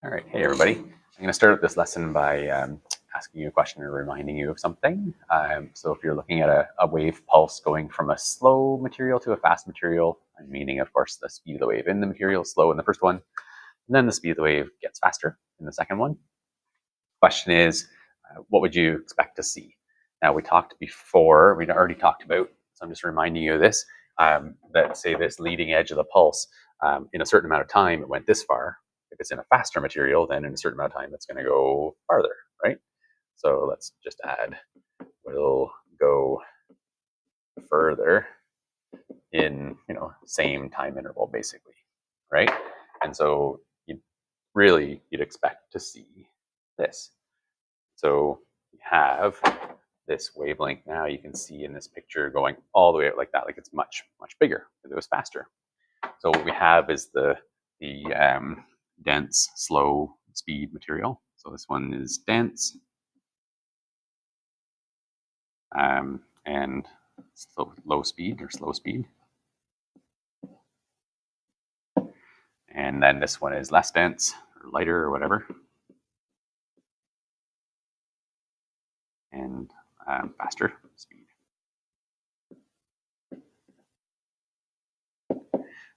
All right, hey everybody. I'm going to start this lesson by asking you a question or reminding you of something. So if you're looking at a wave pulse going from a slow material to a fast material, meaning of course the speed of the wave in the material is slow in the first one, and then the speed of the wave gets faster in the second one. Question is, what would you expect to see? Now we'd already talked about, so I'm just reminding you of this, that say this leading edge of the pulse, in a certain amount of time, it went this far. If it's in a faster material, then in a certain amount of time, it's going to go farther, right? So let's just add, we'll go further in, same time interval, basically, right? And so you'd expect to see this. So you have this wavelength now, you can see in this picture going all the way out like that, like it's much, much bigger because it was faster. So what we have is the dense, slow speed material. So this one is dense, and low speed or slow speed. And then this one is less dense or lighter or whatever. And faster speed.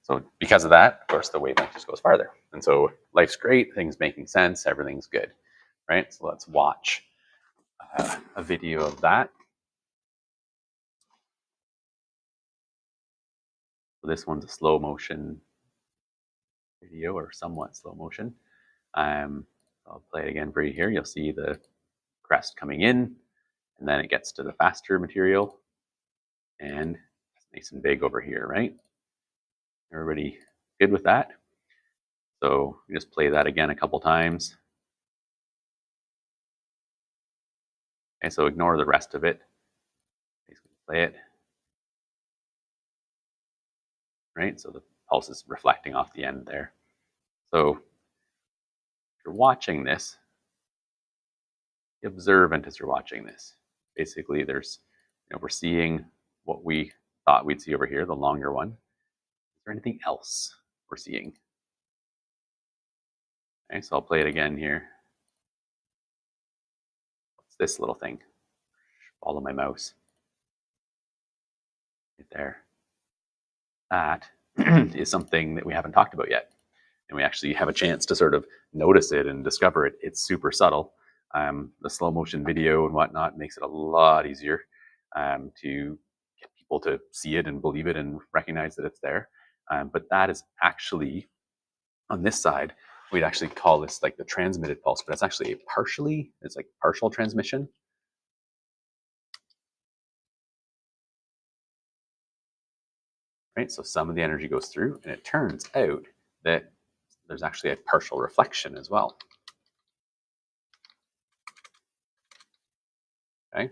So because of that, of course, the wavelength just goes farther. And so life's great, things making sense, everything's good, right? So let's watch a video of that. So this one's a slow motion video, or somewhat slow motion. I'll play it again for you here. You'll see the crest coming in, and then it gets to the faster material, and it's nice and big over here, right? Everybody good with that? So we just play that again a couple times. Okay, so ignore the rest of it. Basically play it. Right, so the pulse is reflecting off the end there. So if you're watching this, be observant as you're watching this. Basically, we're seeing what we thought we'd see over here, the longer one. Is there anything else we're seeing? Okay, so I'll play it again here. What's this little thing? Follow my mouse. Right there. That is something that we haven't talked about yet. And we actually have a chance to sort of notice it and discover it. It's super subtle. The slow motion video and whatnot makes it a lot easier to get people to see it and believe it and recognize that it's there. But that is actually, on this side, we'd actually call this like the transmitted pulse, but it's actually it's like partial transmission. Right, so some of the energy goes through, and it turns out that there's actually a partial reflection as well. Okay,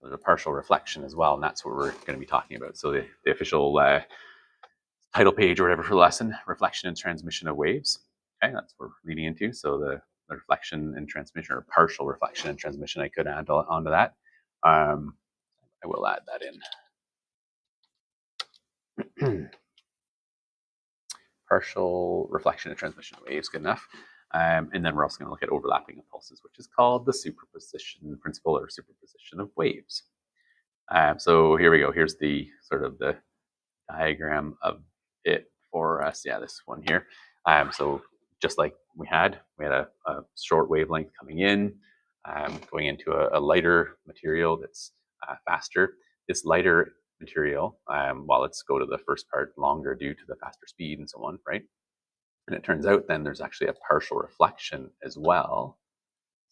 there's a partial reflection as well, and that's what we're going to be talking about. So the official title page or whatever for the lesson, reflection and transmission of waves. Okay, that's what we're leading into. So the reflection and transmission, or partial reflection and transmission, I could add onto that. I will add that in. Partial reflection and transmission of waves, good enough. And then we're also going to look at overlapping of pulses, which is called the superposition principle, or superposition of waves. So here we go. Here's the sort of the diagram of it for us. Yeah, this one here. So just like we had a short wavelength coming in, going into a lighter material that's faster. This lighter material, while let's go to the first part, longer due to the faster speed and so on, right? And it turns out then there's actually a partial reflection as well.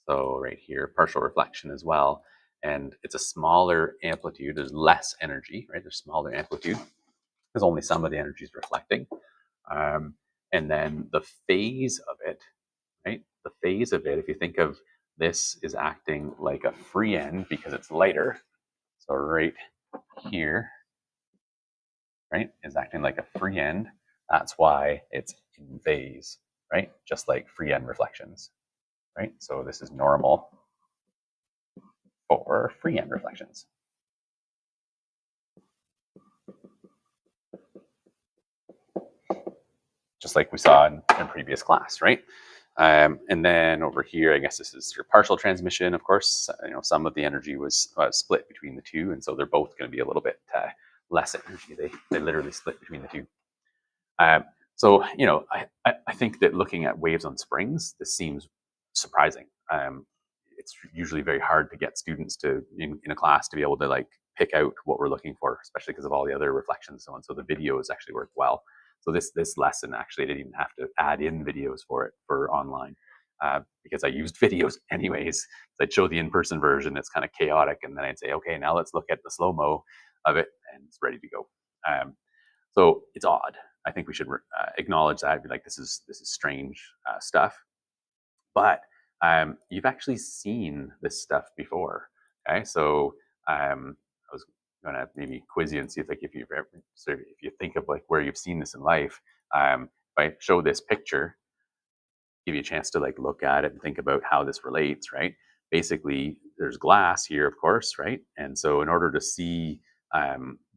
So right here, partial reflection as well. And it's a smaller amplitude. There's less energy, right? There's smaller amplitude because only some of the energy is reflecting. And then the phase of it, right? The phase of it, if you think of this is acting like a free end because it's lighter. So right here, right, is acting like a free end. That's why it's in phase, right? Just like free end reflections, right? So this is normal for free end reflections. Just like we saw in previous class, right? And then over here, I guess this is your partial transmission. Of course, some of the energy was split between the two, and so they're both going to be a little bit less energy. They literally split between the two. So I think that looking at waves on springs, this seems surprising. It's usually very hard to get students to in a class to be able to like pick out what we're looking for, especially because of all the other reflections and so on. So the videos actually work well. So this lesson actually I didn't even have to add in videos for it for online because I used videos anyways. I'd show the in-person version. It's kind of chaotic, and then I'd say, okay, now let's look at the slow-mo of it, and it's ready to go. So it's odd. I think we should acknowledge that. Be like, this is strange stuff, but you've actually seen this stuff before. Okay, so I was going to maybe quiz you and see if you think of like where you've seen this in life. If I show this picture, give you a chance to like look at it and think about how this relates, right? Basically, there's glass here, of course, right? And so in order to see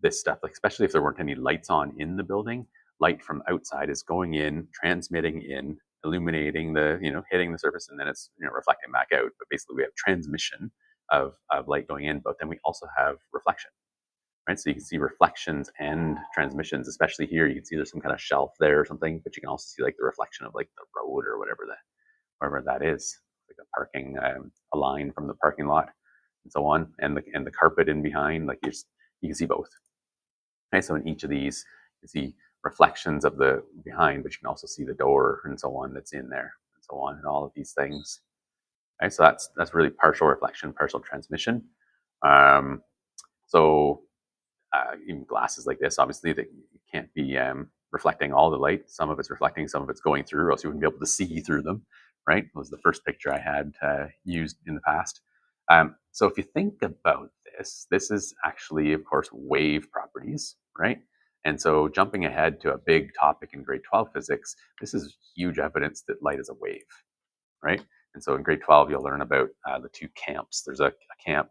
this stuff, like especially if there weren't any lights on in the building, light from outside is going in, transmitting in, illuminating the, hitting the surface, and then it's reflecting back out. But basically, we have transmission of light going in, but then we also have reflection. Right, so you can see reflections and transmissions, especially here. You can see there's some kind of shelf there or something, but you can also see like the reflection of like the road or whatever that is, like a parking, a line from the parking lot, and so on, and the carpet in behind. Like you can see both. Okay, so in each of these, you see reflections of the behind, but you can also see the door and so on that's in there, and so on, and all of these things. Okay, so that's really partial reflection, partial transmission. So even glasses like this, obviously, that you can't be reflecting all the light. Some of it's reflecting, some of it's going through, or else you wouldn't be able to see through them, right? It was the first picture I had used in the past. So if you think about this is actually, of course, wave properties, right? And so jumping ahead to a big topic in grade 12 physics, this is huge evidence that light is a wave, right? And so in grade 12, you'll learn about the two camps. There's a camp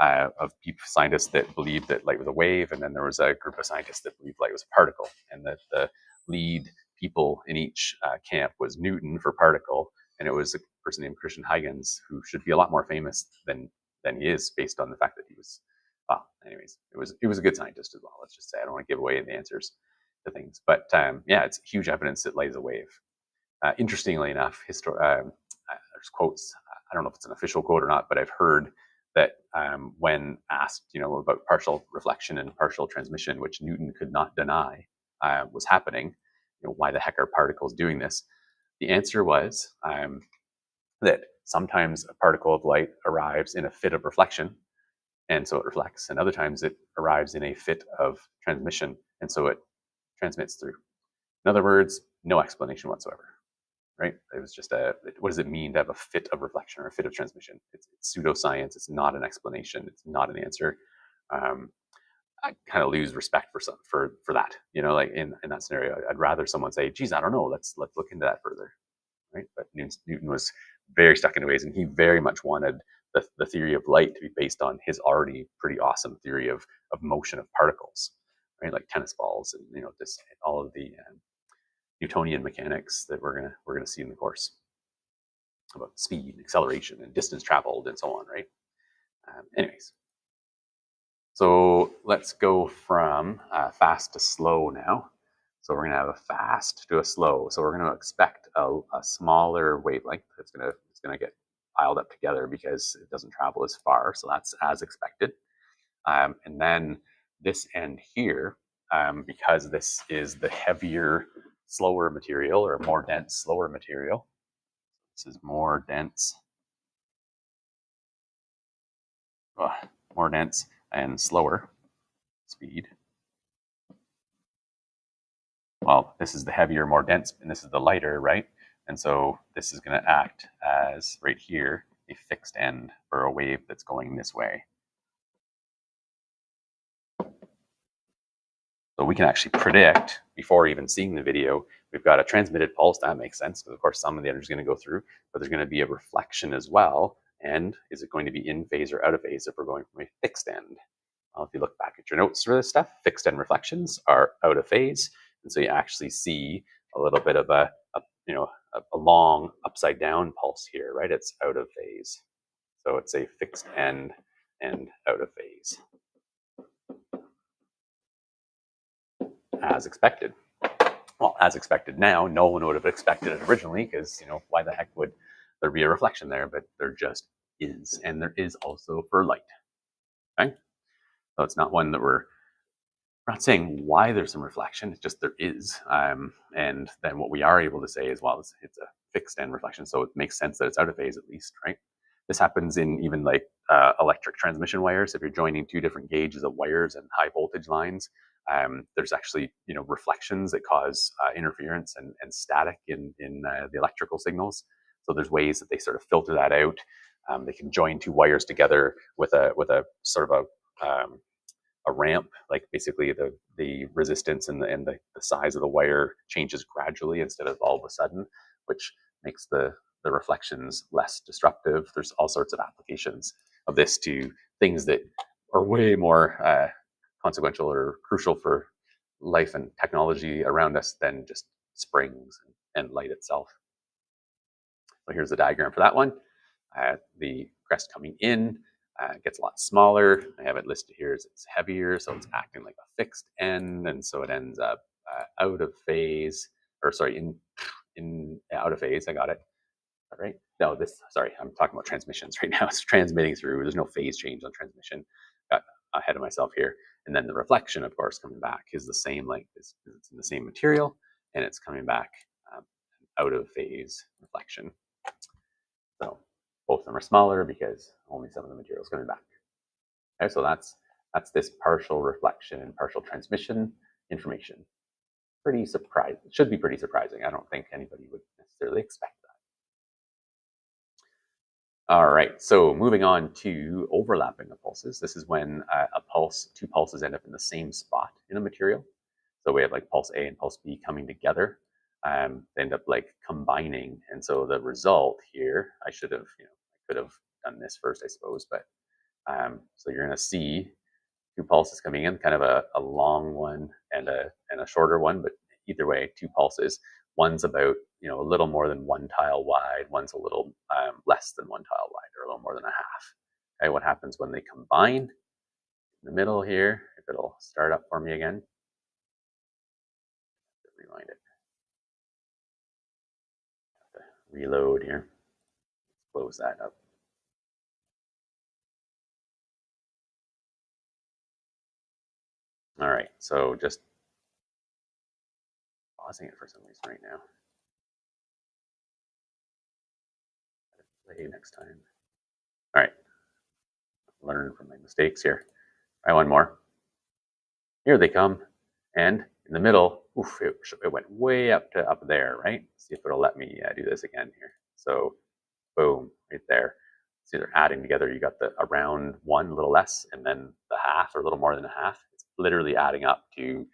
of scientists that believed that light was a wave, and then there was a group of scientists that believed light was a particle, and that the lead people in each camp was Newton for particle, and it was a person named Christian Huygens, who should be a lot more famous than he is, based on the fact that he was, well, anyways, he was a good scientist as well. Let's just say, I don't want to give away the answers to things, but yeah, it's huge evidence that light is a wave. Interestingly enough, there's quotes. I don't know if it's an official quote or not, but I've heard that when asked, about partial reflection and partial transmission, which Newton could not deny was happening, why the heck are particles doing this? The answer was that sometimes a particle of light arrives in a fit of reflection, and so it reflects, and other times it arrives in a fit of transmission, and so it transmits through. In other words, no explanation whatsoever. Right? It was just what does it mean to have a fit of reflection or a fit of transmission? It's pseudoscience. It's not an explanation. It's not an answer. I kind of lose respect for that. Like in that scenario, I'd rather someone say, "Geez, I don't know. Let's look into that further." Right? But Newton was very stuck in ways, and he very much wanted the theory of light to be based on his already pretty awesome theory of motion of particles, right? Like tennis balls, and this all of the Newtonian mechanics that we're gonna see in the course about speed, acceleration, and distance traveled, and so on, right? Anyways, so let's go from fast to slow now. So we're gonna have a fast to a slow. So we're gonna expect a smaller wavelength. It's gonna get piled up together because it doesn't travel as far. So that's as expected. And then this end here, because this is the heavier, slower material, or more dense, slower material. This is more dense, and slower speed. Well, this is the heavier, more dense, and this is the lighter, right? And so this is going to act as, right here, a fixed end for a wave that's going this way. So we can actually predict, before even seeing the video, we've got a transmitted pulse. That makes sense, because of course some of the energy is going to go through, but there's going to be a reflection as well. And is it going to be in phase or out of phase if we're going from a fixed end? Well, if you look back at your notes for this stuff, fixed end reflections are out of phase. And so you actually see a little bit of a a long upside down pulse here, right? It's out of phase. So it's a fixed end and out of phase, as expected. Well, as expected now, no one would have expected it originally, because why the heck would there be a reflection there? But there just is, and there is also for light. Okay, so it's not one that we're not saying why there's some reflection. It's just there is, and then what we are able to say is, well, it's a fixed end reflection, so it makes sense that it's out of phase at least, right? This happens in even like electric transmission wires. If you're joining two different gauges of wires and high voltage lines, there's actually reflections that cause interference and static in the electrical signals. So there's ways that they sort of filter that out. They can join two wires together with a sort of a ramp, like basically the resistance and the size of the wire changes gradually instead of all of a sudden, which makes the reflections less disruptive. There's all sorts of applications of this to things that are way more consequential or crucial for life and technology around us than just springs and light itself. So here's the diagram for that one. The crest coming in gets a lot smaller. I have it listed here as it's heavier, so it's acting like a fixed end, and so it ends up out of phase, or sorry, in out of phase. I got it. All right. No, sorry, I'm talking about transmissions right now. It's transmitting through. There's no phase change on transmission. Got ahead of myself here. And then the reflection, of course, coming back is the same length. It's in the same material, and it's coming back out of phase reflection. So both of them are smaller because only some of the material is coming back. Okay, so that's this partial reflection and partial transmission information. Pretty surprising. It should be pretty surprising. I don't think anybody would necessarily expect that. All right, so moving on to overlapping of pulses. This is when two pulses end up in the same spot in a material. So we have like pulse A and pulse B coming together. They end up like combining, and so the result here, I could have done this first, I suppose, but so you're going to see two pulses coming in, kind of a long one and a shorter one, but either way, two pulses. One's about a little more than one tile wide. One's a little less than one tile wide, or a little more than a half. Okay, what happens when they combine? In the middle here, if it'll start up for me again. Rewind it. Reload here. Close that up. All right, so just pausing it for some reason right now. Play next time. All right, learn from my mistakes here. All right, one more. Here they come, and in the middle, oof, it went way up to up there, right? See if it'll let me do this again here. So, boom, right there. See, they're adding together. You got the around one, a little less, and then the half, or a little more than a half. It's literally adding up to,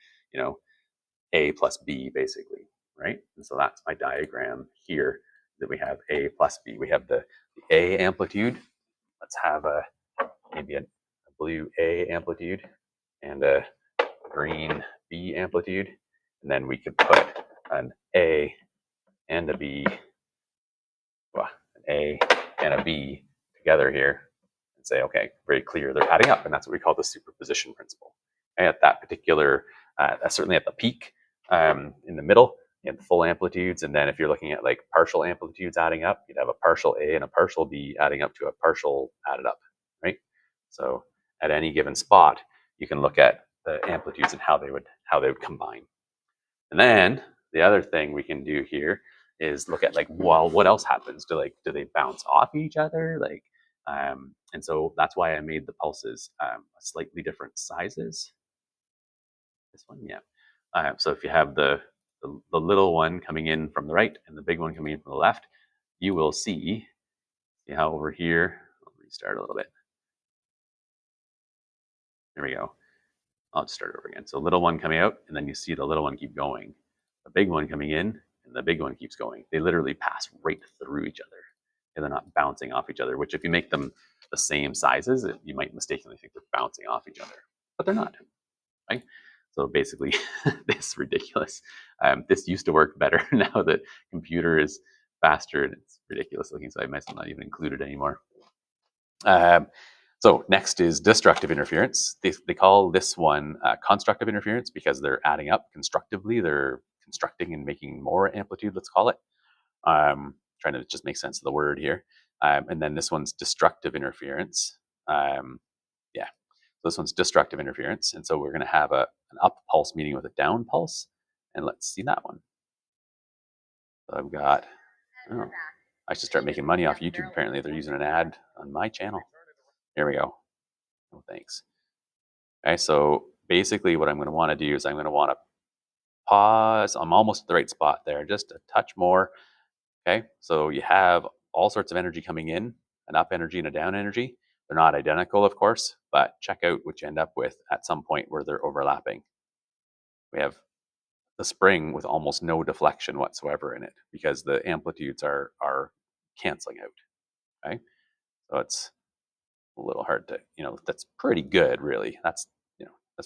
A plus B, basically, right? And so that's my diagram here, that we have A plus B. We have the A amplitude. Let's have maybe a blue A amplitude and a green B amplitude. And then we could put an A and a B, well, an A and a B together here and say, okay, very clear, they're adding up. And that's what we call the superposition principle. And at that particular, certainly at the peak, in the middle, you have the full amplitudes. And then if you're looking at like partial amplitudes adding up, you'd have a partial A and a partial B adding up to a partial added up, right? So at any given spot, you can look at the amplitudes and how they would combine. And then the other thing we can do here is look at like, well, what else happens? Do they bounce off each other? And so that's why I made the pulses slightly different sizes. This one, yeah. So if you have the little one coming in from the right and the big one coming in from the left, you will see how over here, I'll restart a little bit. There we go. I'll just start over again. So little one coming out, and then you see the little one keep going. The big one coming in, and the big one keeps going. They literally pass right through each other. And they're not bouncing off each other, which if you make them the same sizes, you might mistakenly think they're bouncing off each other. But they're not, right? So basically, this ridiculous This used to work better. Now the computer is faster and it's ridiculous looking, so I might not even include it anymore. So next is destructive interference. They call this one constructive interference because they're adding up constructively. They're constructing and making more amplitude, let's call it. Trying to just make sense of the word here. And then this one's destructive interference. Yeah, so this one's destructive interference. And so we're going to have an up pulse meeting with a down pulse. And let's see that one. So I've got, oh, I should start making money off YouTube. Apparently they're using an ad on my channel. Here we go. Oh, thanks. Okay, so basically what I'm going to want to do is I'm going to want to pause. I'm almost at the right spot there, just a touch more. Okay, so you have all sorts of energy coming in, an up energy and a down energy. They're not identical, of course, but check out what you end up with at some point where they're overlapping. We have the spring with almost no deflection whatsoever in it because the amplitudes are canceling out. Okay, so it's a little hard to, that's pretty good, really. That's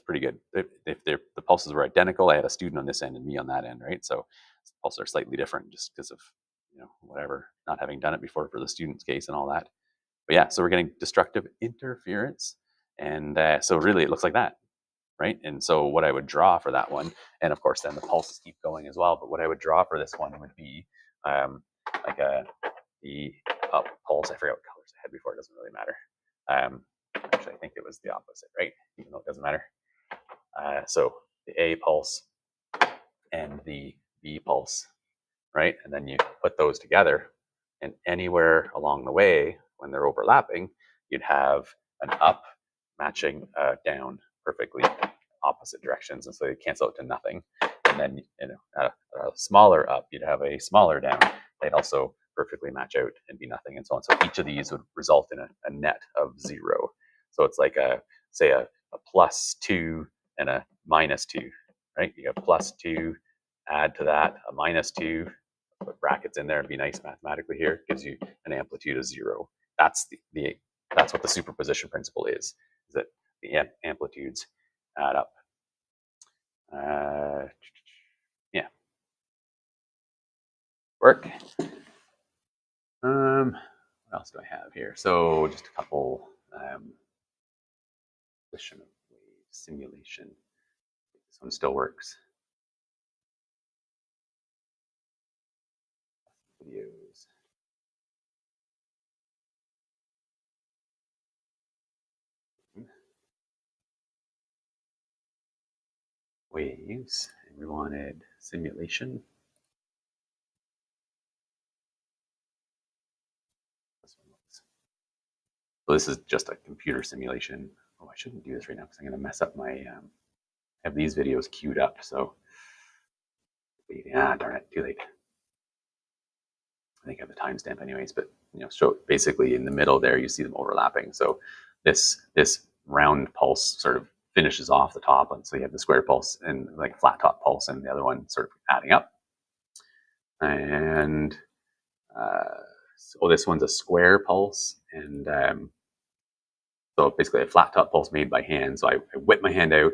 pretty good. If the pulses were identical, I had a student on this end and me on that end, right? So the pulses are slightly different just because of, whatever, not having done it before for the student's case and all that. But yeah, so we're getting destructive interference. And so really it looks like that, right? And so what I would draw for that one, and of course then the pulses keep going as well, but what I would draw for this one would be like the up pulse. I forgot what colors I had before, it doesn't really matter. Actually, I think it was the opposite, right? Even though it doesn't matter. So the A pulse and the B pulse, right? And then you put those together, and anywhere along the way, when they're overlapping, you'd have an up matching down perfectly opposite directions, and so they cancel out to nothing. And then, a smaller up, you'd have a smaller down. They'd also perfectly match out and be nothing, and so on. So each of these would result in a net of 0. So it's like say a +2 and a -2, right? You have +2, add to that a -2, put brackets in there and be nice mathematically here, gives you an amplitude of 0. That's that's what the superposition principle is that the amplitudes add up. Yeah. Work. What else do I have here? So just a couple position of wave simulation. This one still works. Videos. Waves, and we wanted simulation. So this is just a computer simulation. Oh, I shouldn't do this right now because I'm going to mess up my. I have these videos queued up, so yeah, darn it, too late. I think I have the timestamp anyways, but so basically in the middle there you see them overlapping. So this round pulse sort of finishes off the top, and so you have the square pulse and like flat top pulse, and the other one sort of adding up. And so this one's a square pulse, and so basically a flat top pulse made by hand. So I whip my hand out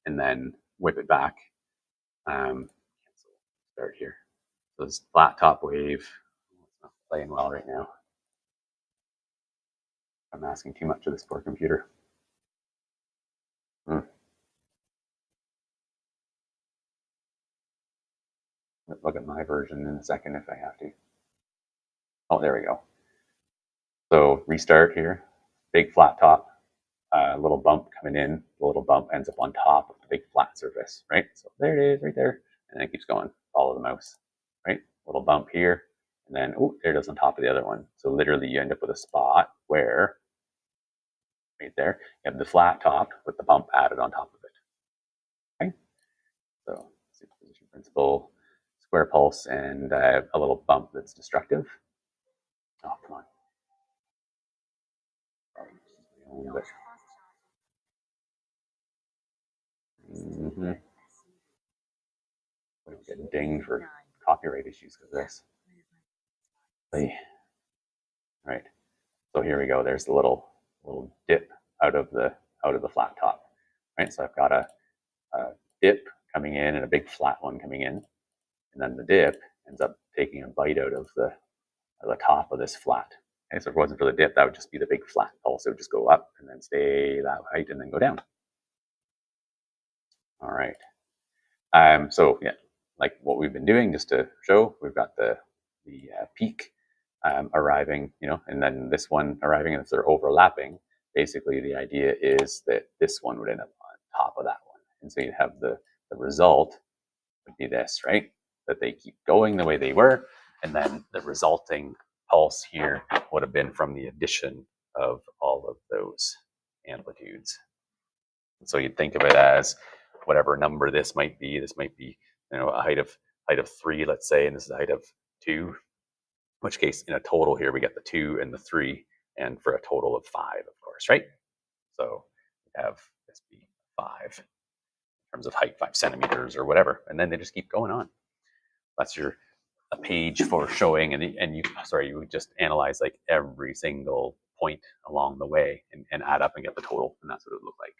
and then whip it back. Start here. So this flat top wave. It's not playing well right now. I'm asking too much of this poor computer. Look at my version in a second if I have to. Oh, there we go. So restart here. Big flat top. Little bump coming in. The little bump ends up on top of the big flat surface, right? So there it is, right there. And then it keeps going. Follow the mouse, right? Little bump here. And then, oh, there it is on top of the other one. So literally you end up with a spot where, right there, you have the flat top with the bump added on top of it. Okay? So superposition principle, square pulse, and a little bump that's destructive. Oh, come on. Mm-hmm. We're getting dinged for copyright issues because of this. All right. So here we go. There's the little dip out of the flat top. Right. So I've got a dip coming in and a big flat one coming in. and then the dip ends up taking a bite out of the top of this flat. Okay, so if it wasn't for the dip, that would just be the big flat pulse. It would just go up and then stay that height and then go down. All right. So yeah, like what we've been doing, just to show, we've got the peak arriving, and then this one arriving, and if they're overlapping, basically the idea is that this one would end up on top of that one, and so you'd have the result would be this, right? That they keep going the way they were, and then the resulting pulse here would have been from the addition of all of those amplitudes. And so you'd think of it as whatever number this might be. This might be, a height of 3, let's say, and this is a height of 2. In which case, in a total here, we get the 2 and the 3, and for a total of 5, of course, right? So we have this be 5 in terms of height, 5 centimeters or whatever, and then they just keep going on. That's a page for showing, and you would just analyze like every single point along the way and add up and get the total, and that's what it would look like.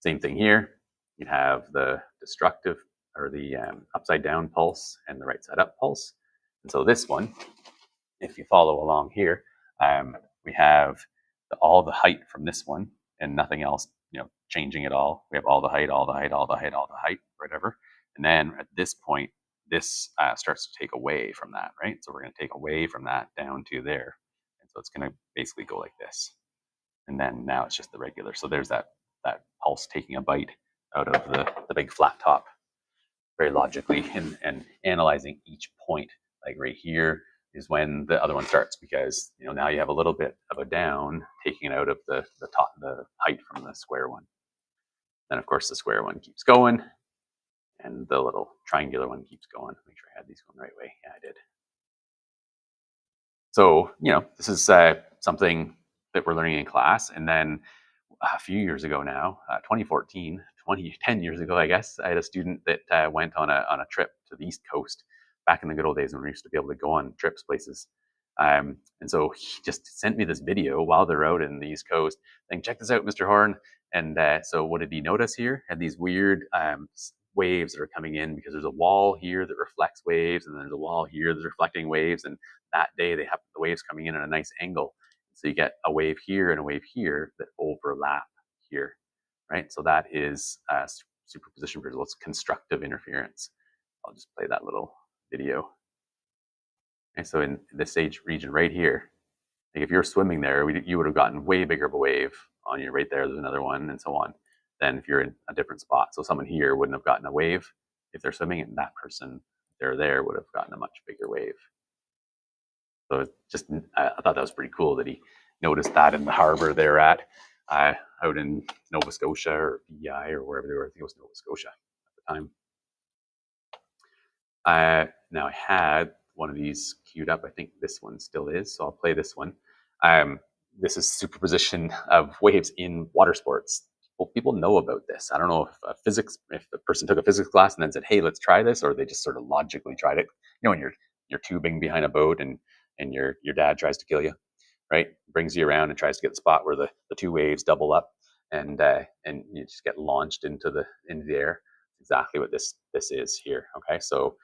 Same thing here. You'd have the destructive or the upside down pulse and the right side up pulse. And so this one, if you follow along here, we have all the height from this one and nothing else, changing at all. We have all the height, all the height, all the height, all the height, whatever. And then at this point, this starts to take away from that, right? So we're going to take away from that down to there. And so it's going to basically go like this. And then now it's just the regular. So there's that pulse taking a bite out of the big flat top, very logically, and analyzing each point. Like right here is when the other one starts, because now you have a little bit of a down taking it out of the top, the height from the square one. Then of course the square one keeps going, and the little triangular one keeps going. Make sure I had these going the right way. Yeah, I did. So this is something that we're learning in class, and then a few years ago now, 2014, 10 years ago, I guess, I had a student that went on a trip to the East Coast back in the good old days when we used to be able to go on trips places. And so he just sent me this video while they're out in the East Coast, saying, check this out, Mr. Horn. And so what did he notice here? Had these weird waves that are coming in, because there's a wall here that reflects waves, and then there's a wall here that's reflecting waves. And that day they have the waves coming in at a nice angle. So you get a wave here and a wave here that overlap here, right? So that is superposition principle. It's constructive interference. I'll just play that little video. And so in this region right here, like if you're swimming there, you would have gotten way bigger of a wave on you right there. There's another one, and so on, than if you're in a different spot. So someone here wouldn't have gotten a wave if they're swimming, and that person there would have gotten a much bigger wave. So I thought that was pretty cool that he noticed that in the harbor they're at, out in Nova Scotia or PEI or wherever they were. I think it was Nova Scotia at the time. Now I had one of these queued up. I think this one still is, so I'll play this one. This is superposition of waves in water sports. Well, people know about this. I don't know if a person took a physics class and then said, hey, let's try this, or they just sort of logically tried it. When you're tubing behind a boat and your dad tries to kill you, right? Brings you around and tries to get the spot where the two waves double up, and you just get launched into the air. Exactly what this is here. Okay, so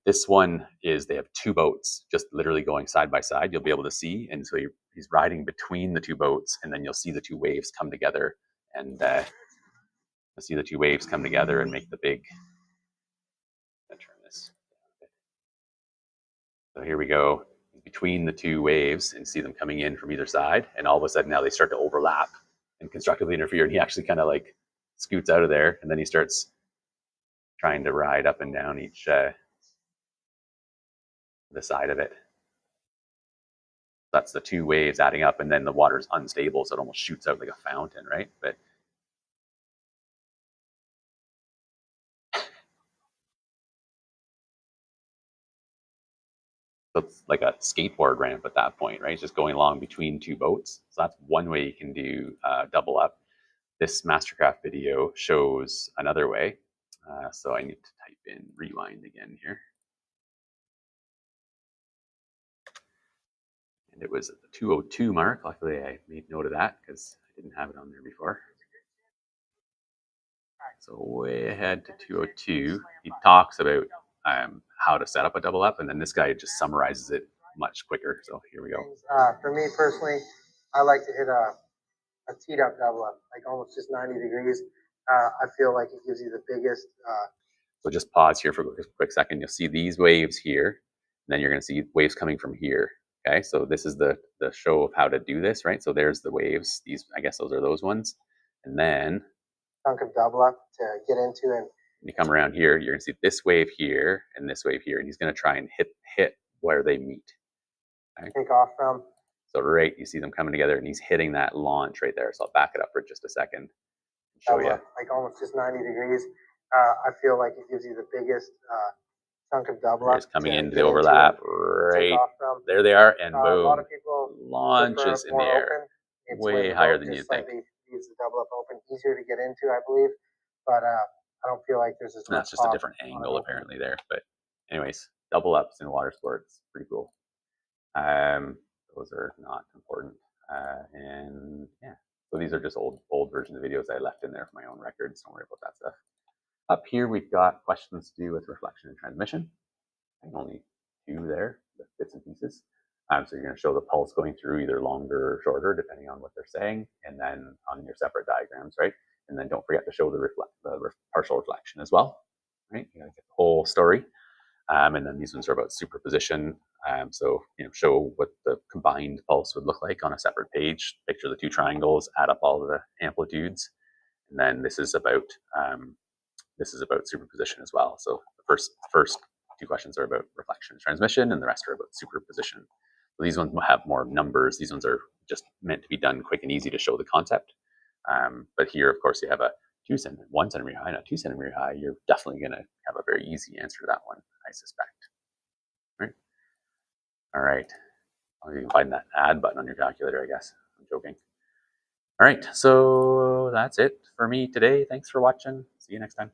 this one is, they have two boats just literally going side by side. You'll be able to see, and so he's riding between the two boats, and then you'll see the two waves come together, and you'll see the two waves come together and make the big. I'm gonna turn this down a bit. So here we go. Between the two waves and see them coming in from either side, and all of a sudden now they start to overlap and constructively interfere, and he actually kind of like scoots out of there, and then he starts trying to ride up and down each the side of it. That's the two waves adding up, and then the water's unstable, so it almost shoots out like a fountain, right? But so it's like a skateboard ramp at that point, right? It's just going along between two boats. So that's one way you can do double up. This Mastercraft video shows another way. So I need to type in rewind again here. And it was at the 202 mark. Luckily, I made note of that because I didn't have it on there before. So way ahead to 202, he talks about how to set up a double up, and then this guy just summarizes it much quicker. So here we go. For me personally, I like to hit a teed up double up, like almost just 90 degrees. I feel like it gives you the biggest. So just pause here for a quick second. You'll see these waves here, and then you're going to see waves coming from here. Okay, so this is the show of how to do this, right? So there's the waves. These, I guess those are those ones. And then chunk of double up to get into, and you come around here, you're going to see this wave here and this wave here, and he's going to try and hit where they meet. Okay? Take off from. So right, you see them coming together, and he's hitting that launch right there. So I'll back it up for just a second and show you. Like almost just 90 degrees. I feel like it gives you the biggest chunk of double up. It's coming into the overlap, right there they are, and boom, a lot of people launches in the air, way higher than you'd think. Leaves the double up open, easier to get into, I believe, but I don't feel like there's as much. That's just a different angle apparently there, but anyways, double ups in water sports, pretty cool. Those are not important, and yeah, so these are just old versions of videos I left in there for my own records. Don't worry about that stuff. Up here, we've got questions to do with reflection and transmission. I think only 2 there, the bits and pieces. So you're going to show the pulse going through either longer or shorter, depending on what they're saying, and then on your separate diagrams, right? And then don't forget to show the partial reflection as well, right? You got to get the whole story. And then these ones are about superposition. So show what the combined pulse would look like on a separate page. Picture the 2 triangles, add up all of the amplitudes, and then this is about superposition as well. So the first 2 questions are about reflection and transmission, and the rest are about superposition. So these ones will have more numbers. These ones are just meant to be done quick and easy to show the concept. But here, of course, you have a 1 centimeter high, not 2 centimeter high. You're definitely going to have a very easy answer to that one, I suspect. Right? All right. Well, you can find that add button on your calculator, I guess. I'm joking. All right. So that's it for me today. Thanks for watching. See you next time.